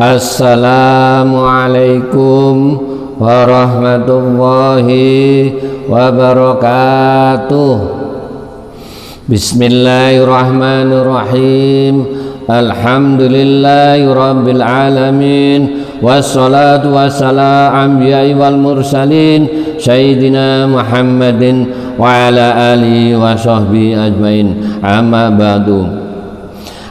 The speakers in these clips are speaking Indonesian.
Assalamualaikum warahmatullahi wabarakatuh. Bismillahirrahmanirrahim. Alhamdulillahi rabbil alamin. Wassalatu wassalamu anbiya'i wal mursalin Sayyidina Muhammadin wa ala alihi wa sahbihi ajmain. Amma ba'du.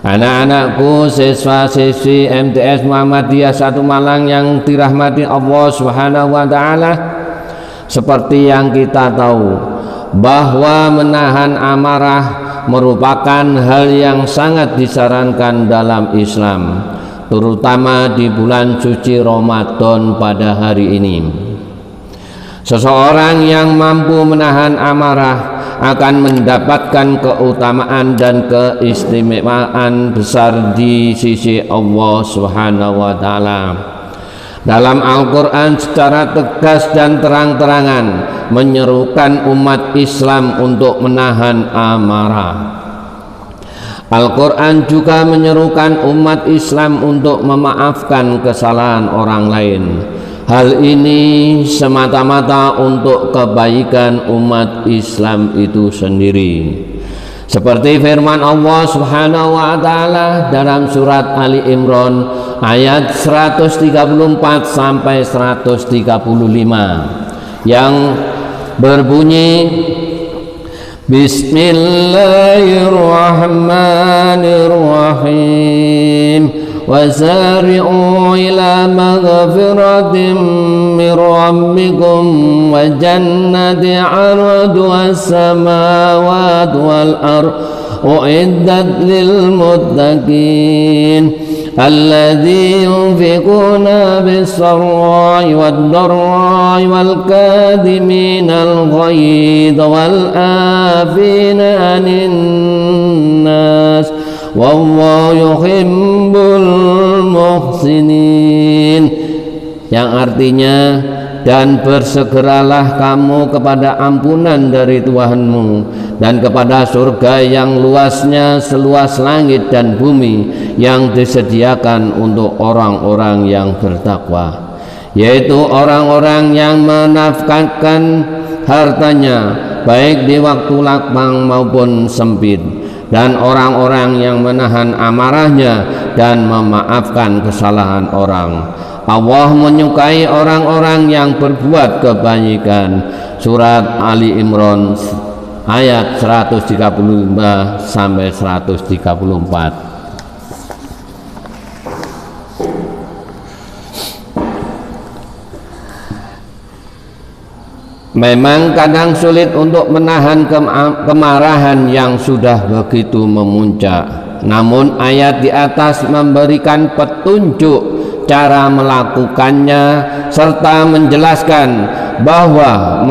Anak-anakku, siswa-siswi MTS Muhammadiyah 1 Malang yang dirahmati Allah Subhanahu wa taala, seperti yang kita tahu bahwa menahan amarah merupakan hal yang sangat disarankan dalam Islam, terutama di bulan suci Ramadan pada hari ini. Seseorang yang mampu menahan amarah akan mendapatkan keutamaan dan keistimewaan besar di sisi Allah Subhanahu wa taala. Dalam Al-Qur'an secara tegas dan terang-terangan menyerukan umat Islam untuk menahan amarah. Al-Qur'an juga menyerukan umat Islam untuk memaafkan kesalahan orang lain. Hal ini semata-mata untuk kebaikan umat Islam itu sendiri. Seperti firman Allah Subhanahu wa taala dalam surat Ali Imran ayat 134 sampai 135 yang berbunyi, Bismillahirrahmanirrahim. وَسَارِعُوا إِلَى مَغْفِرَةٍ مِّن رَّبِّكُمْ وَجَنَّةٍ عَرْضُهَا السَّمَاوَاتُ وَالْأَرْضُ أُعِدَّتْ لِلْمُتَّقِينَ الَّذِينَ يُنفِقُونَ بِالسَّرَّاءِ وَالضَّرَّاءِ وَالْكَاظِمِينَ الْغَيْظَ وَالْعَافِينَ عَنِ النَّاسِ Wallahu yuhibbul muhsinin, yang artinya, dan bersegeralah kamu kepada ampunan dari Tuhanmu dan kepada surga yang luasnya seluas langit dan bumi yang disediakan untuk orang-orang yang bertakwa, yaitu orang-orang yang menafkahkan hartanya baik di waktu lapang maupun sempit, dan orang-orang yang menahan amarahnya dan memaafkan kesalahan orang. Allah menyukai orang-orang yang berbuat kebaikan. Surat Ali Imran ayat 135 sampai 134. Memang kadang sulit untuk menahan kemarahan yang sudah begitu memuncak. Namun ayat di atas memberikan petunjuk cara melakukannya serta menjelaskan bahwa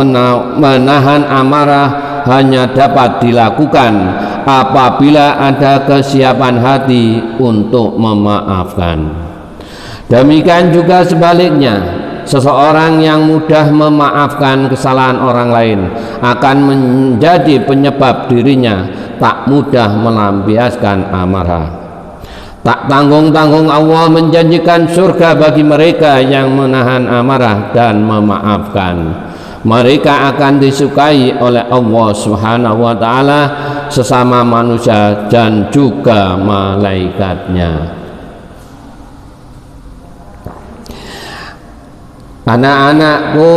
menahan amarah hanya dapat dilakukan apabila ada kesiapan hati untuk memaafkan. Demikian juga sebaliknya, seseorang yang mudah memaafkan kesalahan orang lain akan menjadi penyebab dirinya tak mudah melampiaskan amarah. Tak tanggung-tanggung Allah menjanjikan surga bagi mereka yang menahan amarah dan memaafkan. Mereka akan disukai oleh Allah Subhanahu wa taala, sesama manusia dan juga malaikatnya. Anak-anakku,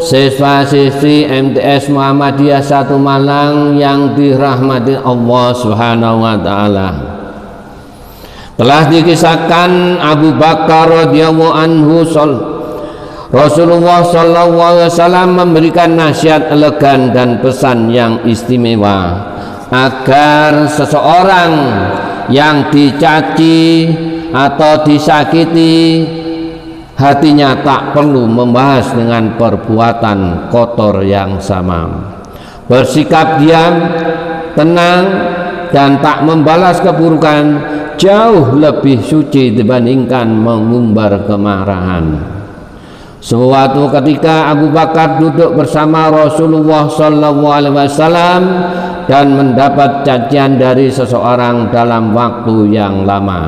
siswa-siswi MTS Muhammadiyah 1 Malang yang dirahmati Allah Subhanahu wa taala, telah dikisahkan Abu Bakar radhiyallahu anhu, Rasulullah sallallahu alaihi wasallam memberikan nasihat elegan dan pesan yang istimewa agar seseorang yang dicaci atau disakiti hatinya tak perlu membahas dengan perbuatan kotor yang sama. Bersikap diam, tenang, dan tak membalas keburukan jauh lebih suci dibandingkan mengumbar kemarahan. Suatu ketika Abu Bakar duduk bersama Rasulullah SAW dan mendapat cacian dari seseorang dalam waktu yang lama.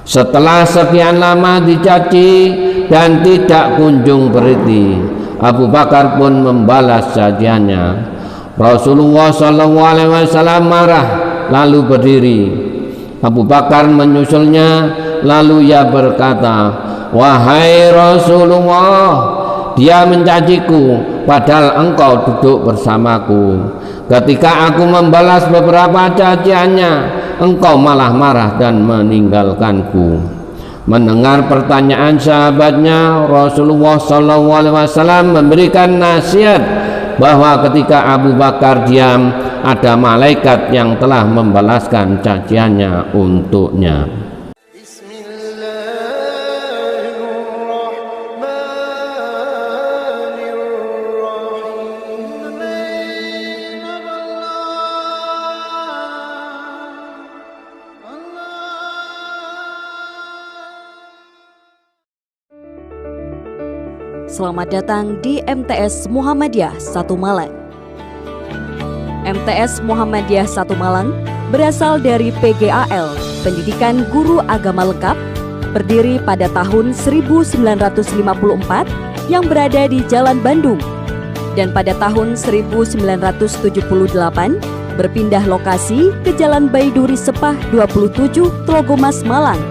Setelah sekian lama dicaci dan tidak kunjung berhenti, Abu Bakar pun membalas caciannya. Rasulullah SAW marah lalu berdiri. Abu Bakar menyusulnya, lalu ia berkata, "Wahai Rasulullah, dia mencaciku padahal engkau duduk bersamaku. Ketika aku membalas beberapa caciannya, engkau malah marah dan meninggalkanku." Mendengar pertanyaan sahabatnya, Rasulullah SAW memberikan nasihat bahwa ketika Abu Bakar diam, ada malaikat yang telah membalaskan caciannya untuknya. Selamat datang di MTS Muhammadiyah 1 Malang. MTS Muhammadiyah 1 Malang berasal dari PGAL, Pendidikan Guru Agama Lengkap, berdiri pada tahun 1954 yang berada di Jalan Bandung, dan pada tahun 1978 berpindah lokasi ke Jalan Baiduri Sepah 27, Tlogomas, Malang.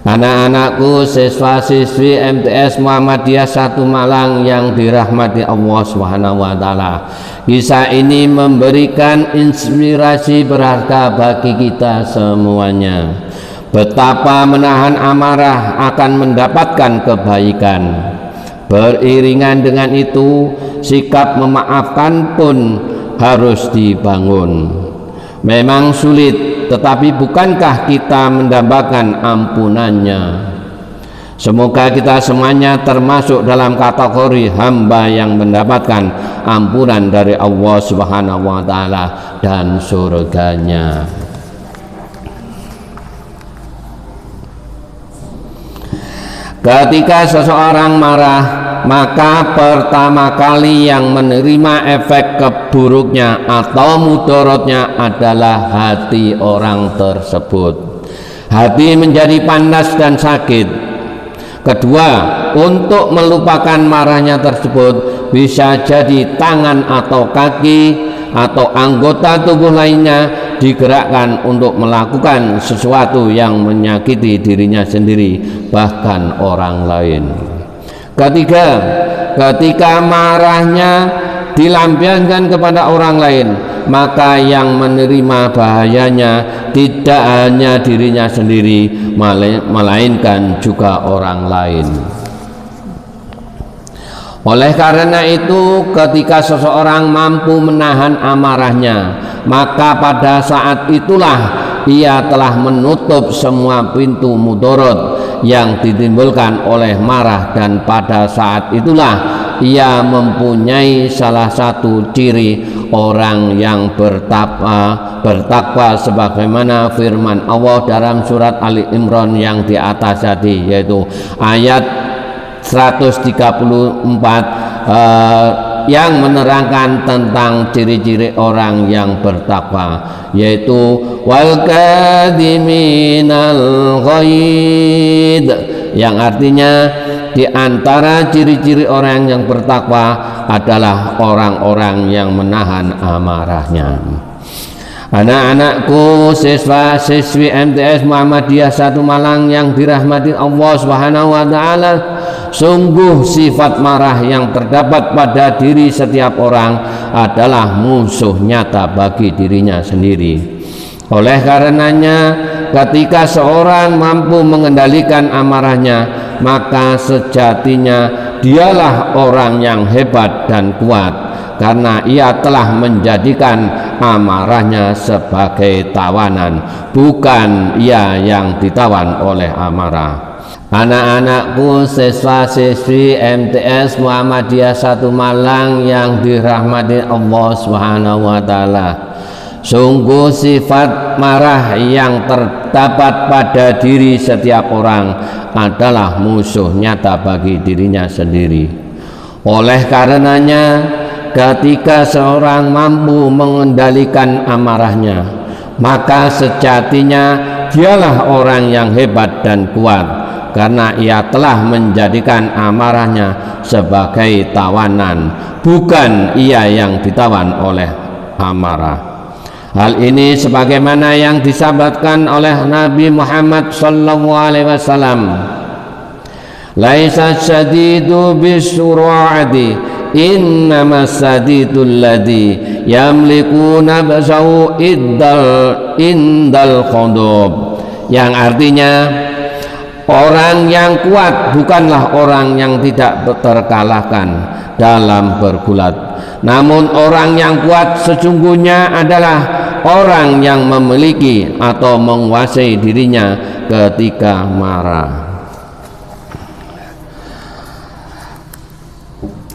Anak-anakku, siswa-siswi MTS Muhammadiyah 1 Malang yang dirahmati Allah Subhanahu wa taala. Kisah ini memberikan inspirasi berharga bagi kita semuanya. Betapa menahan amarah akan mendapatkan kebaikan. Beriringan dengan itu, sikap memaafkan pun harus dibangun. Memang sulit, tetapi bukankah kita mendambakan ampunannya? Semoga kita semuanya termasuk dalam kategori hamba yang mendapatkan ampunan dari Allah Subhanahu wa taala dan surganya. Ketika seseorang marah, maka pertama kali yang menerima efek keburuknya atau mudaratnya adalah hati orang tersebut. Hati menjadi panas dan sakit. Kedua, untuk melupakan marahnya tersebut bisa jadi tangan atau kaki atau anggota tubuh lainnya digerakkan untuk melakukan sesuatu yang menyakiti dirinya sendiri, bahkan orang lain. Ketiga, ketika marahnya dilampiaskan kepada orang lain, maka yang menerima bahayanya tidak hanya dirinya sendiri, melainkan juga orang lain. Oleh karena itu, ketika seseorang mampu menahan amarahnya, maka pada saat itulah ia telah menutup semua pintu mudarat yang ditimbulkan oleh marah, dan pada saat itulah ia mempunyai salah satu ciri orang yang bertakwa sebagaimana firman Allah dalam surat Ali Imran yang di atas tadi, yaitu ayat 134 yang menerangkan tentang ciri-ciri orang yang bertakwa, yaitu wal kadhiminal ghaid, yang artinya di antara ciri-ciri orang yang bertakwa adalah orang-orang yang menahan amarahnya. Anak-anakku, siswa-siswi MTS Muhammadiyah 1 Malang yang dirahmati Allah Subhanahu wa taala, sungguh sifat marah yang terdapat pada diri setiap orang adalah musuh nyata bagi dirinya sendiri. Oleh karenanya, ketika seorang mampu mengendalikan amarahnya, maka sejatinya dialah orang yang hebat dan kuat, karena ia telah menjadikan amarahnya sebagai tawanan, bukan ia yang ditawan oleh amarah. Anak-anakku, siswa-siswi MTS Muhammadiyah 1 Malang yang dirahmati Allah Subhanahu wa taala, sungguh sifat marah yang terdapat pada diri setiap orang adalah musuh nyata bagi dirinya sendiri. Oleh karenanya, ketika seorang mampu mengendalikan amarahnya, maka sejatinya dialah orang yang hebat dan kuat, karena ia telah menjadikan amarahnya sebagai tawanan, bukan ia yang ditawan oleh amarah. Hal ini sebagaimana yang disabdakan oleh Nabi Muhammad sallallahu alaihi wasallam, laisa syadidu bisur'ati, innamas sadidul ladzi yamliku nafsahu indal qadab, yang artinya orang yang kuat bukanlah orang yang tidak terkalahkan dalam bergulat, namun orang yang kuat sesungguhnya adalah orang yang memiliki atau menguasai dirinya ketika marah.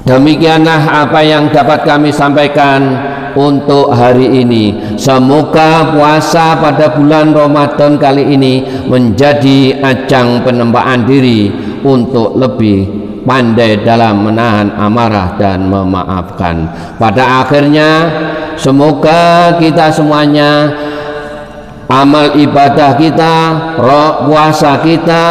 Demikianlah apa yang dapat kami sampaikan untuk hari ini. Semoga puasa pada bulan Ramadan kali ini menjadi ajang penempaan diri untuk lebih pandai dalam menahan amarah dan memaafkan. Pada akhirnya, semoga kita semuanya, amal ibadah kita, puasa kita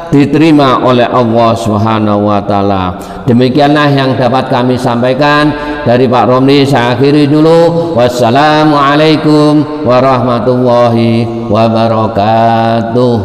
diterima oleh Allah Subhanahu wa taala. Demikianlah yang dapat kami sampaikan dari Pak Romli. Saya akhiri dulu. Wassalamualaikum warahmatullahi wabarakatuh.